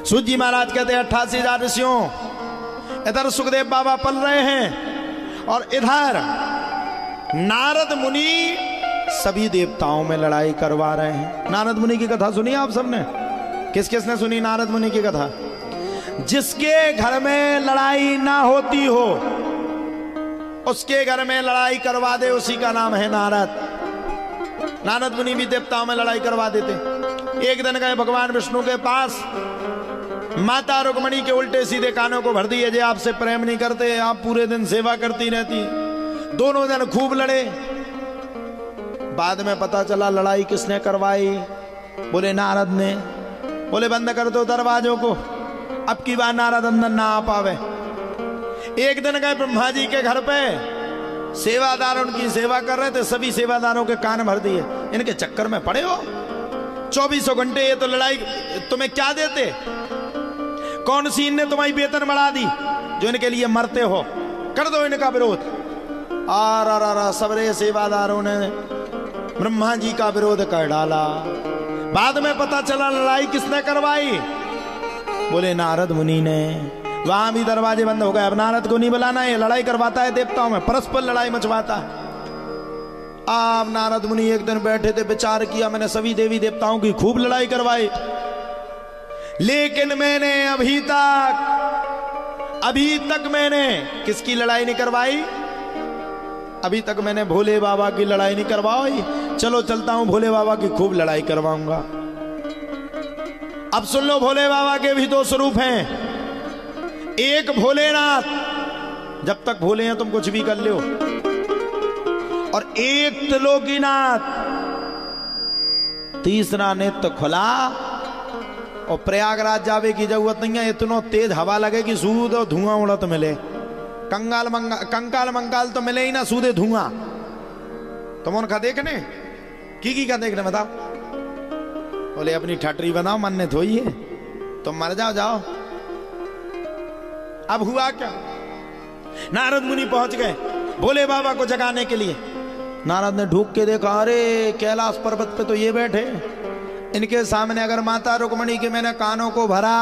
सूत जी महाराज कहते हैं 88,000 ऋषियों, इधर सुखदेव बाबा पल रहे हैं और इधर नारद मुनि सभी देवताओं में लड़ाई करवा रहे हैं। नारद मुनि की कथा सुनी आप सबने? किस किस ने सुनी नारद मुनि की कथा? जिसके घर में लड़ाई ना होती हो उसके घर में लड़ाई करवा दे, उसी का नाम है नारद। नारद मुनि भी देवताओं में लड़ाई करवा देते। एक दिन गए भगवान विष्णु के पास, माता रुक्मणी के उल्टे सीधे कानों को भर दिए, जे आपसे प्रेम नहीं करते, आप पूरे दिन सेवा करती रहती। दोनों दिन खूब लड़े। बाद में पता चला लड़ाई किसने करवाई? बोले नारद ने। बोले बंद कर दो दरवाजों को, अब की बार नारद अंदर ना आ पावे। एक दिन गए ब्रह्मा जी के घर पे, सेवादार उनकी सेवा कर रहे थे, सभी सेवादारों के कान भर दिए। इनके चक्कर में पड़े हो 24 घंटे, ये तो लड़ाई तुम्हें क्या देते? कौन सी इनने तुम्हारी वेतन बढ़ा दी जो इनके लिए मरते हो? कर दो इनका विरोध। सबरे सेवादारों ने ब्रह्मा जी का विरोध कर डाला। बाद में पता चला लड़ाई किसने करवाई? बोले नारद मुनि ने। वहां भी दरवाजे बंद हो गए। अब नारद को नहीं बुलाना है, लड़ाई करवाता है देवताओं में, परस्पर लड़ाई मचवाता है। अब नारद मुनि एक दिन बैठे थे, विचार किया मैंने सभी देवी देवताओं की खूब लड़ाई करवाई, लेकिन मैंने अभी तक मैंने किसकी लड़ाई नहीं करवाई? अभी तक मैंने भोले बाबा की लड़ाई नहीं करवाई। चलो चलता हूं, भोले बाबा की खूब लड़ाई करवाऊंगा। अब सुन लो, भोले बाबा के भी दो स्वरूप हैं। एक भोलेनाथ, जब तक भोले हैं तुम कुछ भी कर लो, और एक त्रिलोकीनाथ, तीसरा नेत्र खुला और प्रयागराज जावे की जरूरत नहीं है। इतना तेज हवा लगे कि सूद और धुआं उड़त मिले। कंकाल मंकाल तो मिले ही ना, सूदे धुआं। तुम उनका देखने की का देखने बताओ? बोले अपनी ठटरी बनाओ, मन ने धोई है, तुम मर जाओ। अब हुआ क्या? नारद मुनि पहुंच गए भोले बाबा को जगाने के लिए। नारद ने ढूक के देखा, अरे कैलाश पर्वत पे तो ये बैठे, इनके सामने अगर माता रुक्मणी के मैंने कानों को भरा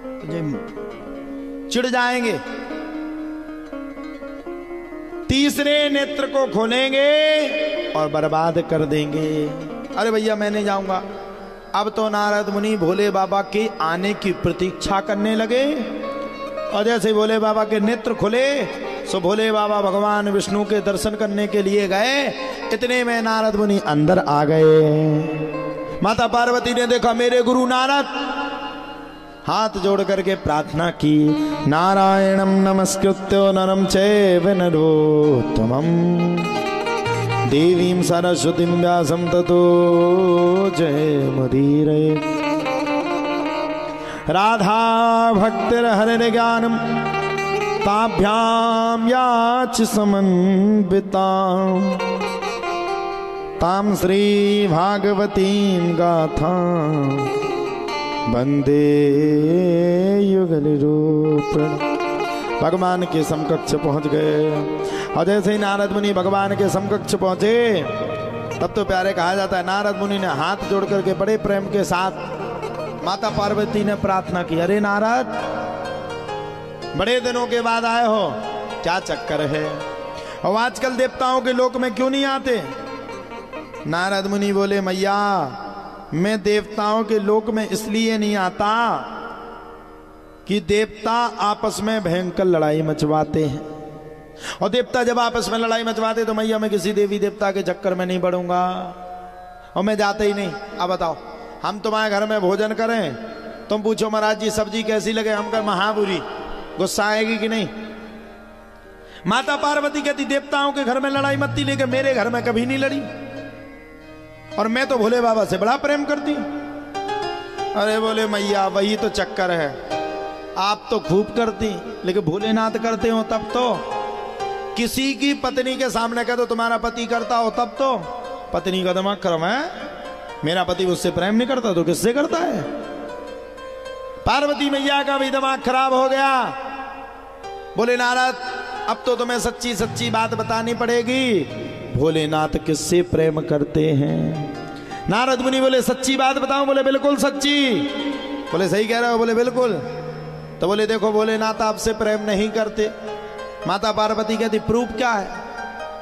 तो चिढ़ जाएंगे, तीसरे नेत्र को खोलेंगे और बर्बाद कर देंगे। अरे भैया मैं नहीं जाऊंगा। अब तो नारद मुनि भोले बाबा के आने की प्रतीक्षा करने लगे, और जैसे भोले बाबा के नेत्र खुले सो भोले बाबा भगवान विष्णु के दर्शन करने के लिए गए। इतने में नारद मुनि अंदर आ गए। माता पार्वती ने देखा मेरे गुरु नारद, हाथ जोड़ करके प्रार्थना की, नारायणं नमस्कृत्य नरं चैव नरोत्तमं देवीं सरस्वतीं व्यासं ततो जयमुदीरये। राधा भक्तिर्हरिर्ज्ञानं ताभ्यां याच समन्वितां तां श्री भागवतीं गाथां वंदे युगल रूपण। भगवान के समकक्ष पहुंच गए, और जैसे ही नारद मुनि भगवान के समकक्ष पहुंचे तब तो प्यारे कहा जाता है नारद मुनि ने हाथ जोड़ करके बड़े प्रेम के साथ माता पार्वती ने प्रार्थना की, अरे नारद बड़े दिनों के बाद आए हो, क्या चक्कर है? और आजकल देवताओं के लोक में क्यों नहीं आते? नारद मुनि बोले मैया मैं देवताओं के लोक में इसलिए नहीं आता कि देवता आपस में भयंकर लड़ाई मचवाते हैं, और देवता जब आपस में लड़ाई मचवाते तो मैया मैं किसी देवी देवता के चक्कर में नहीं पड़ूंगा, और मैं जाते ही नहीं। अब बताओ हम तुम्हारे घर में भोजन करें, तुम पूछो महाराज जी सब्जी कैसी लगे, हम कहें महाबुरी, गुस्सा आएगी कि नहीं? माता पार्वती कहती देवताओं के घर में लड़ाई मत थी, लेकिन मेरे घर में कभी नहीं लड़ी, और मैं तो भोले बाबा से बड़ा प्रेम करती हूं। अरे बोले मैया वही तो चक्कर है, आप तो खूब करती लेकिन भोलेनाथ करते हो तब तो। किसी की पत्नी के सामने कह दो तुम्हारा पति करता हो तब तो पत्नी का दिमाग खराब है, मेरा पति मुझसे प्रेम नहीं करता तो किससे करता है? पार्वती मैया का भी दिमाग खराब हो गया। बोले नारद अब तो तुम्हें सच्ची सच्ची बात बतानी पड़ेगी, भोलेनाथ किससे प्रेम करते हैं? नारद मुनि बोले सच्ची बात बताऊं? बोले बिल्कुल सच्ची। बोले सही कह रहे हो? बोले बिल्कुल। तो बोले देखो भोलेनाथ आपसे प्रेम नहीं करते। माता पार्वती कहती प्रूफ क्या है?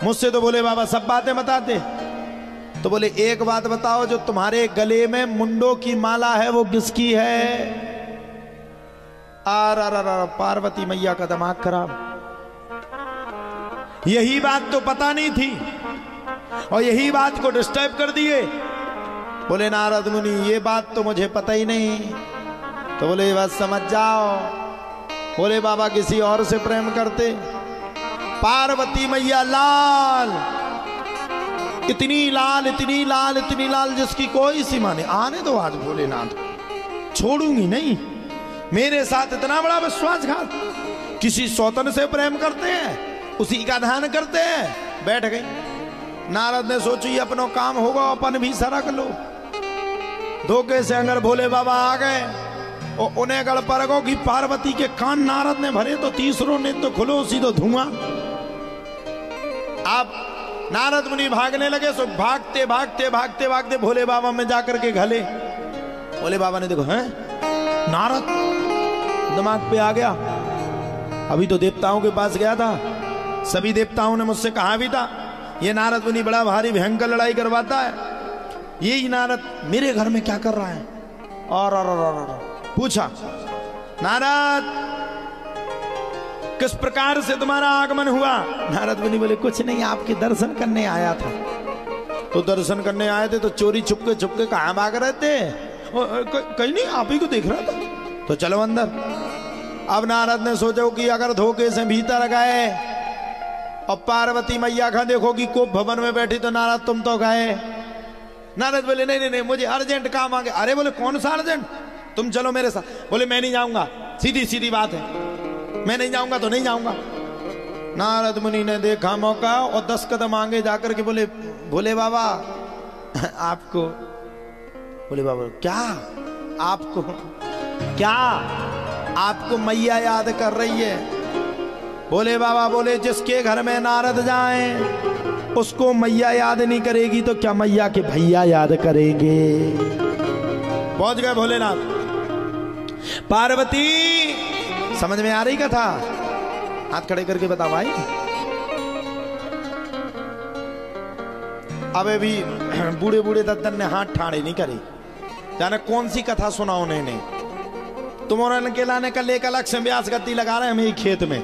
मुझसे तो बोले बाबा सब बातें बताते। तो बोले एक बात बताओ, जो तुम्हारे गले में मुंडों की माला है वो किसकी है? पार्वती मैया का दिमाग खराब। यही बात तो पता नहीं थी और यही बात को डिस्टर्ब कर दिए। बोले नारद मुनि ये बात तो मुझे पता ही नहीं। तो बोले बस समझ जाओ, बोले बाबा किसी और से प्रेम करते। पार्वती मैया लाल, इतनी लाल इतनी लाल इतनी लाल जिसकी कोई सीमा नहीं। आने दो आज भोलेनाथ, छोड़ूंगी नहीं। मेरे साथ इतना बड़ा विश्वासघात, किसी सौतन से प्रेम करते हैं, उसी का ध्यान करते हैं। बैठ गई। नारद ने सोची अपनो काम होगा, अपन भी सरक लो। धोखे से अगर भोले बाबा आ गए और उन्हें गढ़ परगो की पार्वती के कान नारद ने भरे तो तीसरों ने तो खुलो उसी तो धुआं। आप नारद मुनि भागने लगे। सो भागते भागते भागते भागते भोले बाबा में जाकर के घले। भोले बाबा ने देखो हैं नारद, दिमाग पे आ गया। अभी तो देवताओं के पास गया था, सभी देवताओं ने मुझसे कहा भी था ये नारद मुनि बड़ा भारी भयंकर लड़ाई करवाता है, यही नारद मेरे घर में क्या कर रहा है? और पूछा नारद किस प्रकार से तुम्हारा आगमन हुआ? नारद मुनि बोले कुछ नहीं, आपके दर्शन करने आया था। तो दर्शन करने आए थे तो चोरी छुपके कहां भाग रहे थे? कहीं नहीं, आप ही को देख रहा था। तो चलो अंदर। अब नारद ने सोचा कि अगर धोखे से भीतर गए और पार्वती मैया का देखोगी को भवन में बैठी तो नारद तुम तो गए। नारद बोले नहीं नहीं नहीं मुझे अर्जेंट काम आ गया। अरे बोले कौन सा अर्जेंट? तुम चलो मेरे साथ। बोले मैं नहीं जाऊंगा, सीधी सीधी बात है, मैं नहीं जाऊंगा तो नहीं जाऊंगा। नारद मुनि ने देखा मौका और 10 कदम आगे जाकर के बोले भोले बाबा आपको। बोले बाबा क्या आपको? क्या आपको मैया याद कर रही है? बोले बाबा बोले जिसके घर में नारद जाए उसको मैया याद नहीं करेगी तो क्या मैया के भैया याद करेंगे? पहुंच गए भोलेनाथ। पार्वती समझ में आ रही कथा? हाथ खड़े करके बता भाई। अबे भी बूढ़े बूढ़े दद्दन ने हाथ ठाड़े नहीं करे, जाने कौन सी कथा सुना उन्होंने। तुम के लाने का लेकर अलग से ब्यास गति लगा रहे हैं हम खेत में।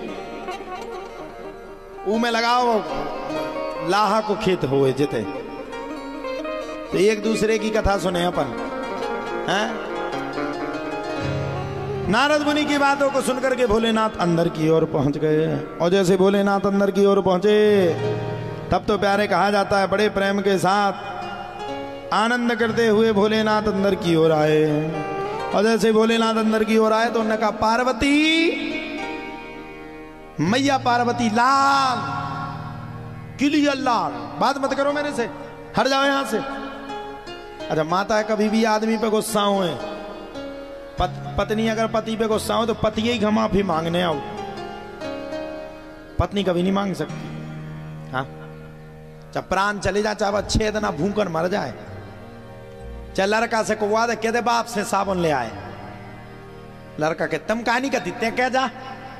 ऊ में लगाओ लाहा को खेत हुए जिते, तो एक दूसरे की कथा सुने अपन हैं। नारद मुनि की बातों को सुनकर के भोलेनाथ अंदर की ओर पहुंच गए। और जैसे भोलेनाथ अंदर की ओर पहुंचे तब तो प्यारे कहा जाता है बड़े प्रेम के साथ आनंद करते हुए भोलेनाथ अंदर की ओर आए। और जैसे भोलेनाथ अंदर की ओर आए तो उन्होंने कहा पार्वती मैया पार्वती लाल क्लियर लाल। बात मत करो मेरे से, हट जाओ यहां से। अच्छा माता कभी भी आदमी पे गुस्सा हुए, पत्नी अगर पति पे गुस्सा हो तो पति ही माफी मांगने आओ, पत्नी कभी नहीं मांग सकती। हाँ चाहे प्राण चले जाए, चाहे छेद ना भूखकर मर जाए, चाहे लड़का से कुआ दे कह दे बाप से साबुन ले आए, लड़का के तुम कहानी का दिते कह जा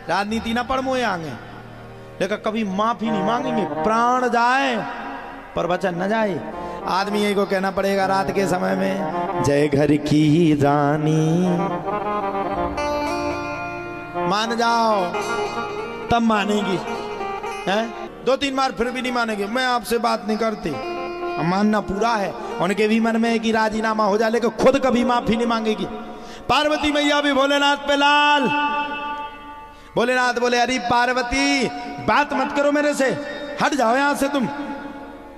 राजनीति ना पढ़ मोए आगे, लेकिन कभी माफी नहीं मांगेंगे। प्राण जाए पर वचन न जाए। आदमी यही को कहना पड़ेगा रात के समय में जय घर की रानी, मान जाओ तब मानेगी है? 2-3 बार फिर भी नहीं मानेगी, मैं आपसे बात नहीं करती। मानना पूरा है, उनके भी मन में है कि राजीनामा हो जाए, लेकिन खुद कभी माफी नहीं मांगेगी। पार्वती मैया भी भोलेनाथ पे लाल। भोलेनाथ बोले अरे पार्वती बात मत करो मेरे से, हट जाओ यहां से तुम,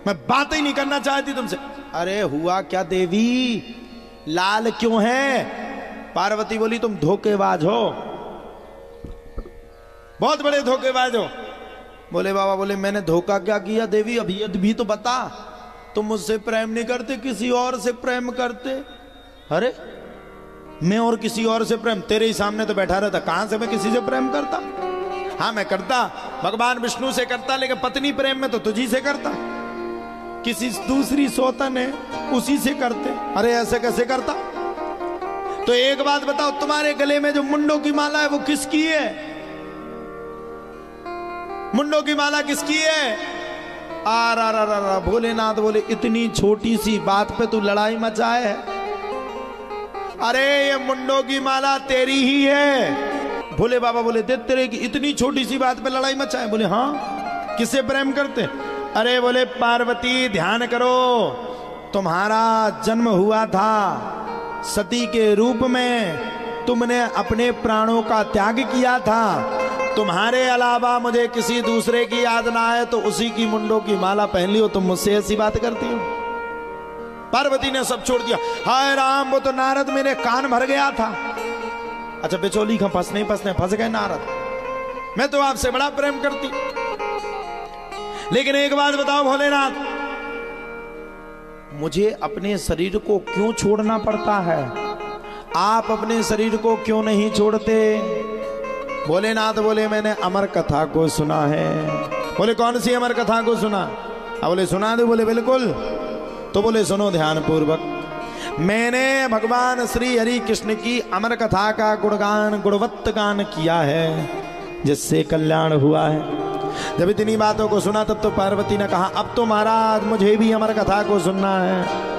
मैं बात ही नहीं करना चाहती तुमसे। अरे हुआ क्या देवी, लाल क्यों है? पार्वती बोली तुम धोखेबाज हो, बहुत बड़े धोखेबाज हो। बोले बाबा बोले मैंने धोखा क्या किया देवी, अभी भी तो बता। तुम मुझसे प्रेम नहीं करते, किसी और से प्रेम करते। अरे मैं और किसी और से प्रेम? तेरे ही सामने तो बैठा रहता, कहां से मैं किसी से प्रेम करता? हाँ मैं करता, भगवान विष्णु से करता, लेकिन पत्नी प्रेम में तो तुझी से करता, किसी दूसरी सौतन है उसी से करते। अरे ऐसे कैसे करता? तो एक बात बताओ, तुम्हारे गले में जो मुंडों की माला है वो किसकी है? मुंडों की माला किसकी है? भोलेनाथ बोले इतनी छोटी सी बात पे तू लड़ाई मचाए है? अरे ये मुंडों की माला तेरी ही है। भोले बाबा बोले दे तेरे की इतनी छोटी सी बात पे लड़ाई मचाए? बोले हाँ, किससे प्रेम करते? अरे बोले पार्वती ध्यान करो, तुम्हारा जन्म हुआ था सती के रूप में, तुमने अपने प्राणों का त्याग किया था, तुम्हारे अलावा मुझे किसी दूसरे की याद ना आए तो उसी की मुंडों की माला पहन ली हो, तुम मुझसे ऐसी बात करती हो? पार्वती ने सब छोड़ दिया। हाय राम, वो तो नारद मेरे कान भर गया था। अच्छा बेचौली का फंसने फंस गए नारद, मैं तो आपसे बड़ा प्रेम करती। लेकिन एक बात बताओ भोलेनाथ, मुझे अपने शरीर को क्यों छोड़ना पड़ता है? आप अपने शरीर को क्यों नहीं छोड़ते? भोलेनाथ बोले मैंने अमर कथा को सुना है। बोले कौन सी अमर कथा को सुना? बोले सुना दो। बोले बिल्कुल। तो बोले सुनो ध्यान पूर्वक, मैंने भगवान श्री हरि कृष्ण की अमर कथा का गुणगान गुणवत्त गान किया है, जिससे कल्याण हुआ है। जब इतनी बातों को सुना तब तो पार्वती ने कहा अब तो महाराज मुझे भी अमर कथा को सुनना है।